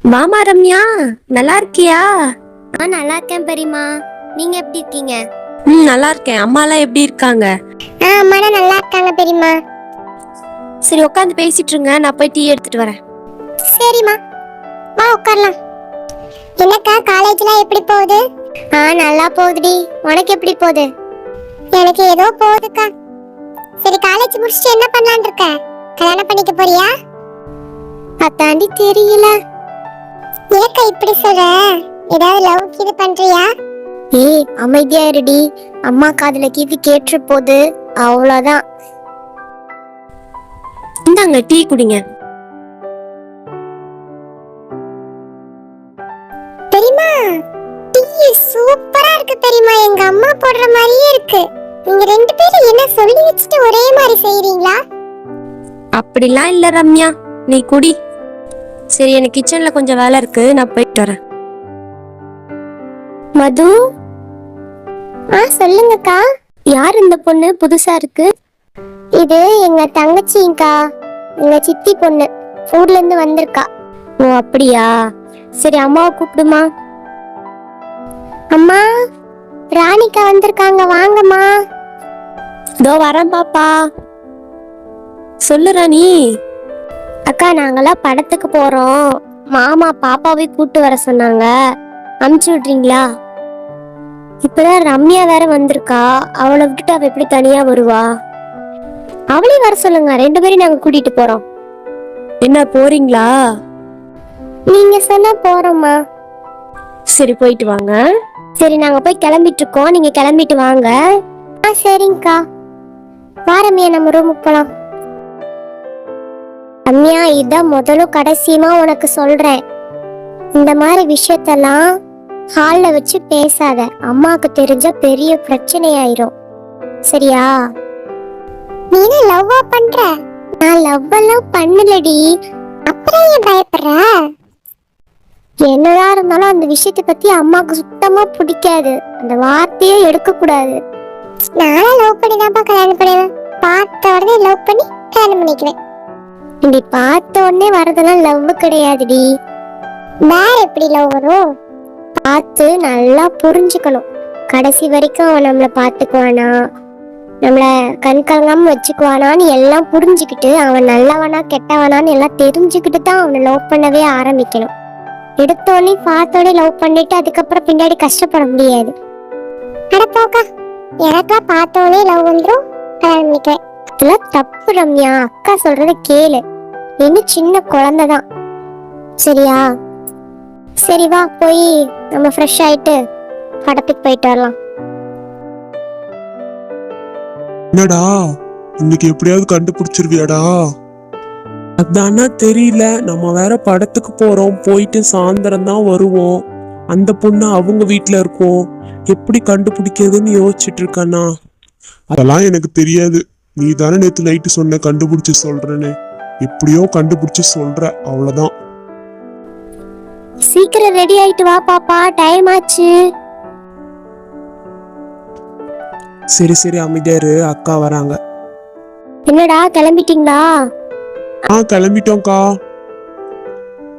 வாமா ரம்யா, நல்லா இருக்கியா? நான் நல்லா இருக்கேன் பெரியம்மா. நீங்க எப்படி இருக்கீங்க? நல்லா இருக்கேன். அம்மா எல்லாம் எப்படி இருக்காங்க? அம்மா நல்லா இருக்காங்க பெரியம்மா. சரி, உட்காந்து பேசிட்டு இருங்க, நான் போய் டீ எடுத்துட்டு வரேன். சரிம்மா, வா உட்காரலாம். என்னக்கா காலேஜ்லாம் எப்படி போகுது? நல்லா போகுதுடி. உனக்கு எப்படி போகுது? எனக்கு ஏதோ போகுதுக்கா. சரி, காலேஜ் முடிச்சுட்டு என்ன பண்ணலாம்னு இருக்க? கல்யாணம் பண்ணிக்க போறியா? அதாண்டி தெரியல. ஏக்கா இப்படி சொல்ற? ஏதாவது லவ் கீது பண்றியா? ஏய் அமைதியா இருடி. அம்மா காதுல கீது கேட்டு போகுது, அவ்வளவுதான். இந்தாங்க டீ குடிங்க. தெரியுமா, டீ சூப்பரா இருக்கு தெரியுமா? எங்க அம்மா போடுற மாதிரியே இருக்கு. நீங்க ரெண்டு பேரும் என்ன சொல்லி வச்சுட்டு ஒரே மாதிரி செய்றீங்களா? அப்படிலாம் இல்ல ரம்யா, நீ குடி. சரி, எனக்கு கிச்சன்ல கொஞ்சம் வேலை இருக்கு, நான் போயிட்டு வரேன். மது, சொல்லுங்கக்கா. யார் இந்த பொண்ணு புதுசா இருக்கு? இது எங்க தங்கச்சிங்கக்கா, எங்க சித்தி பொண்ணு. ஊர்ல இருந்து வந்திருக்கா. ஓ அப்படியா? சரி, அம்மாவை கூப்பிடுமா. அம்மா, ராணிக்கா வந்திருக்காங்க, வாங்கம்மா. இதோ வரேன் பாப்பா. சொல்லு ராணி. அக்கா, நாங்கெல்லாம் படத்துக்கு போறோம். மாமா பாப்பாவை கூட்டு வர சொன்னாங்க, அனுப்பிச்சு விடுறீங்களா? இப்பதான் ரம்யா வேற வந்திருக்கா, அவளை விட்டுட்டு அவ எப்படி தனியா வருவா? அவளையும் வர சொல்லுங்க, ரெண்டு பேரும் நாங்க கூட்டிட்டு போறோம். என்ன போறீங்களா? நீங்க சொன்னா போறோம்மா. சரி, போயிட்டு வாங்க. சரி, நாங்க போய் கிளம்பிட்டு இருக்கோம், நீங்க கிளம்பிட்டு வாங்க. சரிங்கக்கா. வா ரம்யா, நம்ம ரூமுக்கு போலாம். ரம்யா, இதான் முதலும் கடைசியுமா உனக்கு சொல்றேன். இந்த மாதிரி விஷயத்தெல்லாம் ஹால்ல வச்சு பேசாத. அம்மாக்கு தெரிஞ்ச பெரிய பிரச்சனை ஆயிரும், சரியா? நீ என்ன லவ்வா பண்ற? நான் லவ் எல்லாம் பண்ணலடி. அப்புறம் ஏன் பயப்படுற? என்னதான் இருந்தாலும் அந்த விஷயத்தை பத்தி அம்மாக்கு சுத்தமா பிடிக்காது. அந்த வார்த்தையே எடுக்க கூடாது. நானும் லவ் பண்ணி தான் கல்யாணம் பண்ணுவேன். பார்த்த உடனே லவ் பண்ணி கல்யாணம் பண்ணிக்குவேன். இப்படி பார்த்த உடனே வரதெல்லாம் லவ் கிடையாதுடி. வேற எப்படி லவ் வரும்? பார்த்து நல்லா புரிஞ்சுக்கணும். கடைசி வரைக்கும் அவன் நம்மளை பார்த்துக்குவானா, நம்மள கண் கலங்காம வச்சுக்குவானான்னு எல்லாம் புரிஞ்சுக்கிட்டு, அவன் நல்லவனா கெட்டவனான்னு எல்லாம் தெரிஞ்சுக்கிட்டு தான் அவனை லவ் பண்ணவே ஆரம்பிக்கணும். எடுத்தோடனே பார்த்தோடனே லவ் பண்ணிட்டு அதுக்கப்புறம் பின்னாடி கஷ்டப்பட முடியாது. அடப்போக்கா, எனக்கா பார்த்தோடனே லவ் வந்துடும், கல்யாணம் பண்ணிக்குவேன். அதெல்லாம் தப்பு ரம்யா. அக்கா சொல்றத கேளு. இன்னும் சின்ன குழந்தைதான், சரியா? சரி வா, போய் நம்ம ஃப்ரெஷ் ஆயிட்டு படத்துக்கு போயிட்டு வரலாம். என்னடா, இன்னைக்கு எப்படியாவது கண்டுபிடிச்சிருவியாடா? அதானா தெரியல. நம்ம வேற படத்துக்கு போறோம், போயிட்டு சாயந்தரம் தான் வருவோம். அந்த பொண்ணு அவங்க வீட்டுல இருக்கும், எப்படி கண்டுபிடிக்கிறதுன்னு யோசிச்சுட்டு இருக்கானா. அதெல்லாம் எனக்கு தெரியாது. நீ தானே நேத்து நைட்டு சொன்ன கண்டுபிடிச்சு சொல்றேன்னு. எப்படியோ கண்டுபிடிச்சு சொல்ற, அவ்வளவுதான். சீக்கிரம் ரெடி ஆயிட்டு வா பாப்பா, டைம் ஆச்சு. சரி சரி, அமைதியாரு, அக்கா வராங்க. என்னடா கிளம்பிட்டீங்களா? கிளம்பிட்டோம்க்கா.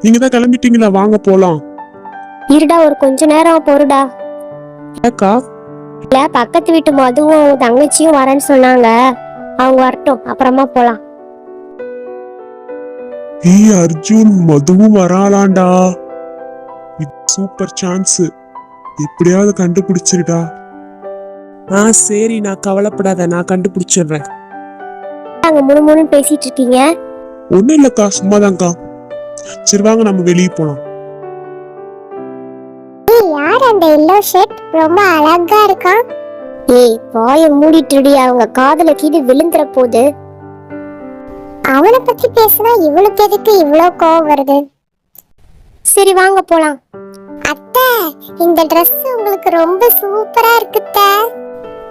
நீங்க தான் கிளம்பிட்டீங்களா? வாங்க போலாம். இருடா, ஒரு கொஞ்ச நேரம் பொறுடா. அக்கா, இல்ல, பக்கத்து வீட்டு மதுவும் தங்கச்சியும் வரேன்னு சொன்னாங்க, அவங்க வரட்டும், அப்புறமா போலாம். அர்ஜுன், மதுவும் வராளாண்டா. Super chance. எப்படியாவது கண்டுபிடிச்சிருடா. சரி, நான் கவலைப்படாத, நான் கண்டுபிடிச்சிடுறேன். அங்க முணுமுணுன்னு பேசிட்டு இருக்கீங்க? ஒண்ணும் இல்லக்கா, சும்மாதான்க்கா. சரி வாங்க, நம்ம வெளியே போலாம். யார் அந்த எல்லோ ஷர்ட்? ரொம்ப அழகா இருக்கா. ஏய், வாயை மூடிட்டுடி, அவங்க காதுல கீது விழுந்துற போது. அவனை பத்தி பேசினா இவளுக்கு எதுக்கு இவ்வளவு கோவம் வருது? சரி வாங்க போலாம். அத்தை, இந்த Dress உங்களுக்கு ரொம்ப சூப்பரா இருக்குத்த.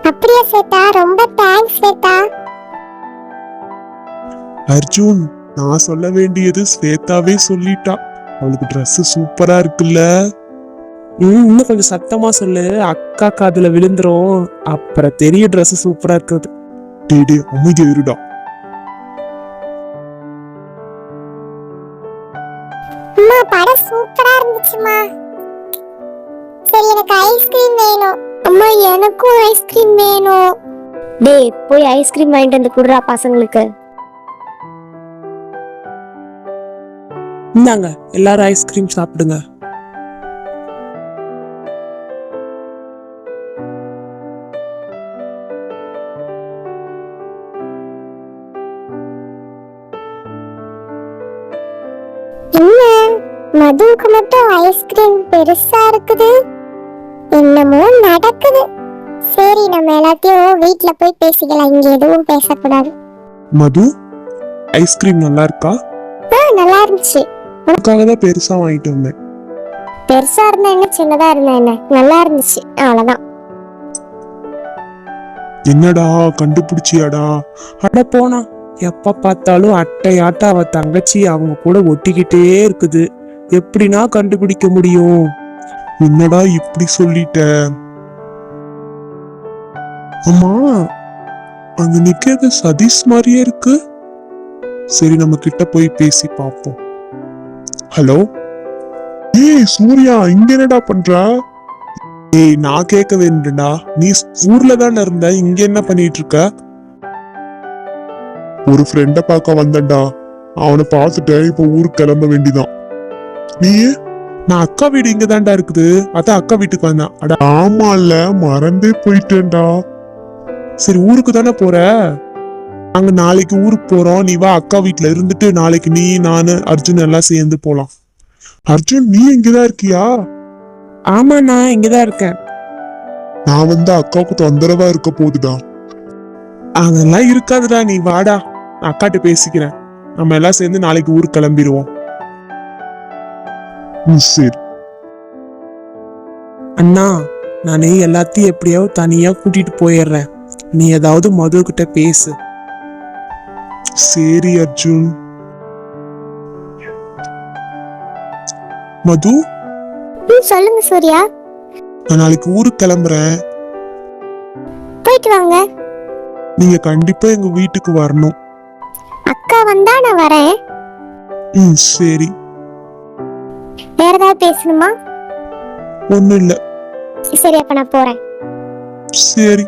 அப்படியே சேட்டா, ரொம்ப தேங்க்ஸ் சேட்டா. அர்ஜுன், நான் சொல்ல வேண்டியது ஸ்வேதாவே சொல்லிட்டா. அவளுக்கு Dress சூப்பரா இருக்குல்ல. இன்னும் கொஞ்சம் சத்தமா சொல்லு, அக்கா காதுல விழுந்துரும், அப்புறம் தெரிய Dress சூப்பரா இருக்குது. டே அமைதி இருடா. அம்மா, படம் சூப்பரா வந்தாச்சுமா. சரி எனக்கு ஐஸ்கிரீம் வேணும். அம்மா எனக்கும் ஐஸ்கிரீம் வேணும். டேய் போய் ஐஸ்கிரீம் வாங்கிட்டு வந்து குடுறா பசங்களுக்கு. இந்தாங்க எல்லாரும் ஐஸ்கிரீம் சாப்பிடுங்க. என்ன மதுவுக்கு மட்டும் ஐஸ்கிரீம் பெருசா இருக்குது? என்னமோ நடக்குது. சரி நம்ம எல்லாத்தையும் வீட்ல போய் பேசிக்கலாம், இங்க எதுவும் பேசக்கூடாது. மது, ஐஸ்கிரீம் நல்லா இருக்கா? நல்லா இருந்துச்சு. உனக்காக தான் பெருசா வாங்கிட்டு வந்தேன். பெருசா இருந்தா என்ன சின்னதா இருந்தா என்ன, நல்லா இருந்துச்சு அவ்வளவுதான். என்னடா கண்டுபிடிச்சியாடா? அட போனா, எப்ப பார்த்தாலும் அட்டையாட்ட அவ தங்கச்சி அவங்க கூட ஒட்டிக்கிட்டே இருக்குது. எப்படின்னா கண்டுபிடிக்க முடியும்? என்னடா இப்படி சொல்லிட்ட? அம்மா, அங்க நிக்கிறது சதீஷ் மாதிரியே இருக்கு. சரி நம்ம கிட்ட போய் பேசி பார்ப்போம். ஹலோ, ஏய் சூர்யா, இங்க என்னடா பண்ற? ஏய் நான் கேட்க வேண்டும்டா, நீ ஊர்ல தானே இருந்த, இங்க என்ன பண்ணிட்டு இருக்க? ஒரு ஃப்ரெண்ட பார்க்க வந்தேன்டா, அவனை பார்த்துட்டு இப்ப ஊருக்கு கிளம்ப வேண்டிதான். நீ? நான் அக்கா வீடு இங்க தான்டா இருக்குது, அதான் அக்கா வீட்டுக்கு வந்தேன். அட ஆமால, மறந்தே போயிட்டேன்டா. சரி ஊருக்கு தானே போற? நாங்க நாளைக்கு ஊருக்கு போறோம், நீ வா அக்கா வீட்டுல இருந்துட்டு நாளைக்கு நீ நானு அர்ஜுன் எல்லாம் சேர்ந்து போலாம். அர்ஜுன் நீ இங்கதான் இருக்கியா? ஆமா நான் இங்கதான் இருக்கேன். நான் வந்து அக்காவுக்கு தொந்தரவா இருக்க போகுதுடா. அதெல்லாம் இருக்காதுடா, நீ வாடா, நான் அக்காட்ட பேசிக்கிறேன். நம்ம எல்லாம் சேர்ந்து நாளைக்கு ஊருக்கு கிளம்பிடுவோம். சரி. அண்ணா, நானே எல்லாத்தையும் எப்படியாவது தனியா கூட்டிட்டு போயிடுறேன். நீ ஏதாவது மது கிட்ட பேசு. சரி அர்ஜுன். மது, சொல்லுங்க சூர்யா. நான் நாளைக்கு ஊருக்கு கிளம்புறேன். போயிட்டு வாங்க. நீங்க கண்டிப்பா எங்க வீட்டுக்கு வரணும். அக்கா வந்தா நான் வரேன். சரி. வேற ஏதாவது பேசணுமா? ஒண்ணும் இல்ல. சரி அப்ப நான் போறேன். சரி.